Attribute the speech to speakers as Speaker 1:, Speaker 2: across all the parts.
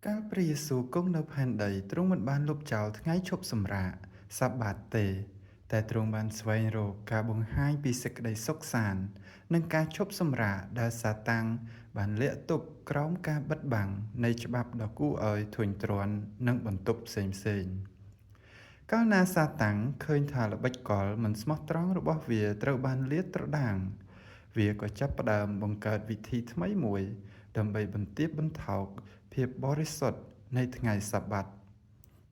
Speaker 1: កាលព្រះយេស៊ូវគង់នៅផែនដីទ្រង់មិនបានលុបចោលថ្ងៃឈប់សម្រាកសាបាតទេតែទ្រង់បានស្វែងរកការបង្ហាញពីសេចក្តីសុខសាន្តនិងការឈប់សម្រាកដែលសាតាំងបានលាក់ទុកក្រោមការបិទបាំងនៃច្បាប់ដ៏គួរឲ្យធុញទ្រាន់និងបន្ទុកផ្សេងៗកាលណាសាតាំងឃើញថាល្បិចកលមិនស្មោះត្រង់របស់វាត្រូវបានលាតត្រដាងវាក៏ចាប់ផ្ដើមបង្កើតវិធីថ្មីមួយដើម្បីបន្ទាបបន្ថោកភាពបរិសុទ្ធនៃថ្ងៃសាបាត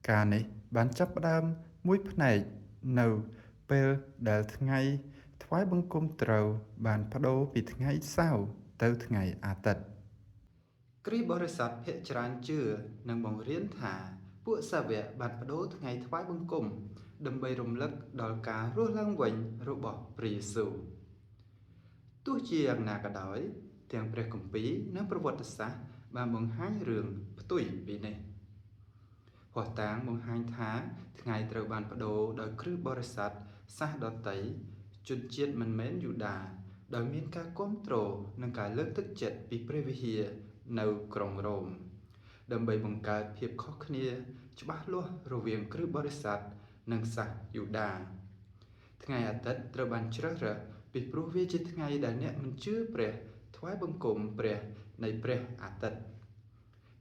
Speaker 1: ការនេះបានចាប់ផ្ដើមមួយផ្នែកនៅពេលដែលថ្ងៃថ្វាយបង្គំត្រូវបានប្ដូរពីថ្ងៃសៅរ៍ទៅថ្ងៃអាទិត្យគ្រីស្ទបរិស័ទភាគច្រើនជឿនិងបង្រៀនថាពួកសាវកបានប្ដូរថ្ងៃថ្វាយបង្គំដើម្បីរំលឹកដល់ការរស់ឡើងវិញរបស់ព្រះយេស៊ូវទោះជាយ៉ាងណាក៏ដោយទាំងព្រះគម្ពីរនិងប្រវត្តិសាស្ត្របានបង្ហាញរឿងផ្ទុយពីនេះភស្តុតាងបង្ហាញថាថ្ងៃត្រូវបានប្ដូរដោយគ្រិស្តបរិស័ទសាសដតីជនជាតិមិនមែនយូដាដោយមានការគ្រប់គ្រងនិងការលើកទឹកចិត្តពីព្រះវិហារនៅក្រុងរ៉ូមដើម្បីបង្កើតភាពខុសគ្នាច្បាស់លាស់រវាងគ្រិស្តបរិស័ទនិងសាសយូដាថ្ងៃអាទិត្យត្រូវបានជ្រើសរើសពីព្រោះវាជាថ្ងៃដែលអ្នកមិនជឿព្រះថ្វាយបង្គំព្រះនៃព្រះអាទិត្យ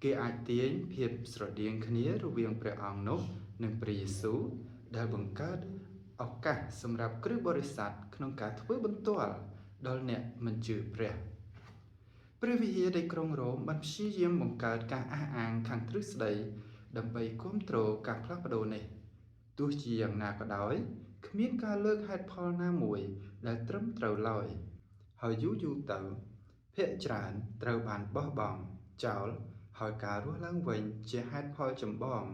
Speaker 1: គេអាចទាញភាពស្រដៀងគ្នារវាងព្រះអង្គនោះនិងព្រះយេស៊ូវដែលបង្កើតឱកាសសម្រាប់គ្រិស្តបរិស័ទក្នុងការធ្វើបន្ទាល់ដល់អ្នកមិនជឿព្រះវិហារនៃក្រុងរ៉ូមបានព្យាយាមបង្កើតការអះអាងខាងទ្រឹស្ដីដើម្បីគ្រប់គ្រងការផ្លាស់ប្ដូរនេះទោះជាយ៉ាងណាក៏ដោយគ្មានការលើកហេតុផលណាមួយដែលត្រឹមត្រូវឡើយហើយយូរទៅភាគច្រើនត្រូវបានបោះបង់ចោលហើយការរស់ឡើងវិញជាហេតុផលចម្បង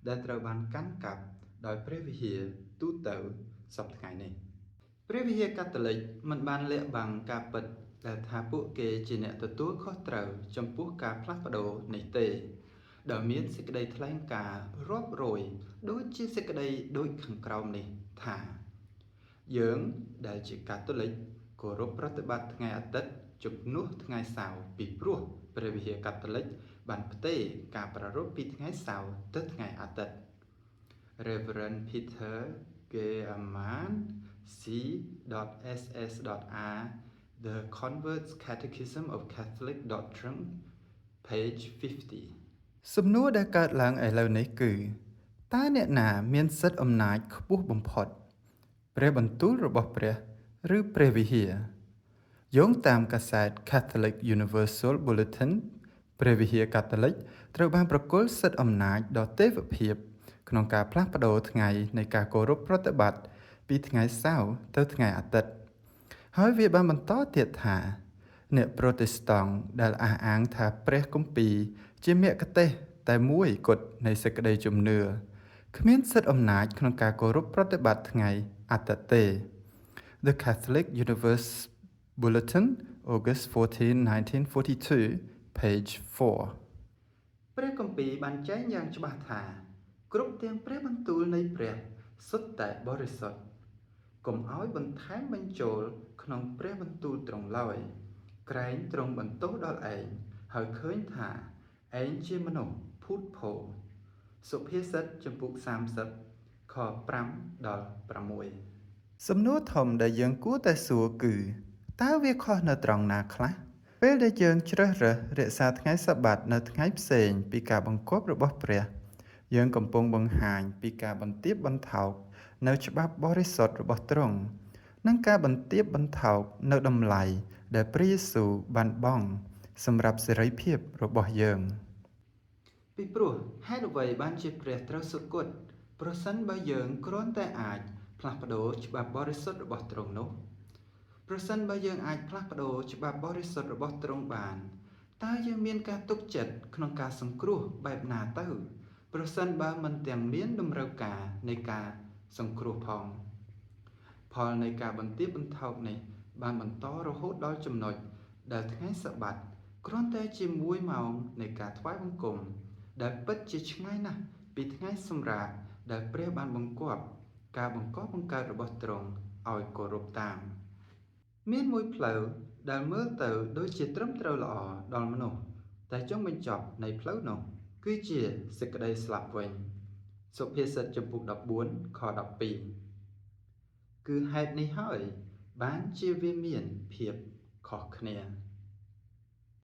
Speaker 1: ដែលត្រូវបានកាន់កាប់ដោយព្រះវិហារទូទៅសព្វថ្ងៃនេះព្រះវិហារកាតូលិកមិនបានលាក់បាំងការពិតដែលថាពួកគេជាអ្នកទទួលខុសត្រូវចំពោះការផ្លាស់ប្ដូរនេះទេដែលមានសេចក្តីថ្លែងការណ៍រាប់រយដូចជាសេចក្តីដូចខាងក្រោមនេះថាយើងដែលជាកាតូលិកគោរពប្រតិបត្តិថ្ងៃអាទិត្យជំនួសថ្ងៃសៅរ៍ពីព្រោះព្រះវិហារកាតូលិកបានផ្ទេរការប្រារព្ធពីថ្ងៃសៅរ៍ទៅថ្ងៃអាទិត្យ Reverend Peter Gehrman C.SS.R The Convert's Catechism of Catholic Doctrine page 50សំណួរដែលកើតឡើងឥឡូវនេះគឺតើអ្នកណាមានសិទ្ធិអំណាចខ្ពស់បំផុតព្រះបន្ទូលរបស់ព្រះឬព្រះវិហារយោងតាមកាសែត Catholic Universal Bulletin ព្រះវិហារកាតូលិកត្រូវបានប្រគល់សិទ្ធិអំណាចដល់ទេវភាពក្នុងការផ្លាស់ប្ដូរថ្ងៃនៃការគោរពប្រតិបត្តិពីថ្ងៃសៅរ៍ទៅថ្ងៃអាទិត្យហើយវាបានបន្តទៀតថាអ្នកប្រូតេស្តង់ដែលអះអាងថាព្រះគម្ពីរជាមគ្គទេសតែមួយគត់នៃសេចក្តីជំនឿគ្មានសិទ្ធិអំណាចក្នុងការគោរពប្រតិបត្តិថ្ងៃអាទិត្យទេ The Catholic Universe Bulletin August 14, 1942 page 4ព្រះគម្ពីរបានចែងយ៉ាងច្បាស់ថាគ្រប់ទាំងព្រះបន្ទូលនៃព្រះសុទ្ធតែបរិសុទ្ធកុំឲ្យបន្ថែមបញ្ចូលក្នុងព្រះបន្ទូលទ្រង់ឡើយក្រែងទ្រង់បន្ទោសដល់ឯងហើយឃើញថាឯងជាមនុស្សភូតភរសុភាសិតចំពុក30ខ5ដល់6សំណួរធំដែលយើងគួរតែសួរគឺតើវាខុសនៅត្រង់ណាខ្លះពេលដែលយើងជ្រើសរើសរក្សាថ្ងៃសាបាតនៅថ្ងៃផ្សេងពីការបង្គាប់របស់ព្រះយើងកំពុងបង្ហាញពីការបន្ទាបបន្ថោកនៅច្បាប់បរិសុទ្ធរបស់ទ្រង់និងការបន្ទាបបន្ថោកនៅតម្លៃដែលព្រះយេស៊ូវបានបង់សម្រាប់សេរីភាពរបស់យើងពីព្រោះហេតុអ្វីបានជាព្រះត្រូវសុគតប្រសិនបើយើងគ្រាន់តែអាចផ្លាស់ប្ដូរច្បាប់បរិសុទ្ធរបស់ទ្រង់នោះប្រសិនបើយើងអាចផ្លាស់ប្ដូរច្បាប់បរិសុទ្ធរបស់ទ្រង់បានតើយើងមានការទុកចិត្តក្នុងការសង្គ្រោះបែបណាទៅប្រសិនបើមិនទាំងមានតម្រូវការនៃការសង្គ្រោះផងផលនៃការបន្ទាបបន្ថោកនេះបានបន្តរហូតដល់ចំណុចដែលថ្ងៃសាបាតគ្រាន់តែជា1ម៉ោងនៃការថ្វាយបង្គំដែលពិតជាឆ្ងាយណាស់ពីថ្ងៃសម្រាកដែលព្រះបានបង្គាប់ការបង្កបង្កើតរបស់ទ្រង់ឲ្យគោរពតាមមានមួយផ្លូវដែលមើលទៅដូចជាត្រឹមត្រូវល្អដល់មនុស្សតែចុងបញ្ចប់នៃផ្លូវនោះគ គឺជាសេចក្តីស្លាប់វិញសុភាសិតចំពុក14ខ12គឺហេតុនេះហើយបានជាវាមានភាពខុសគ្នា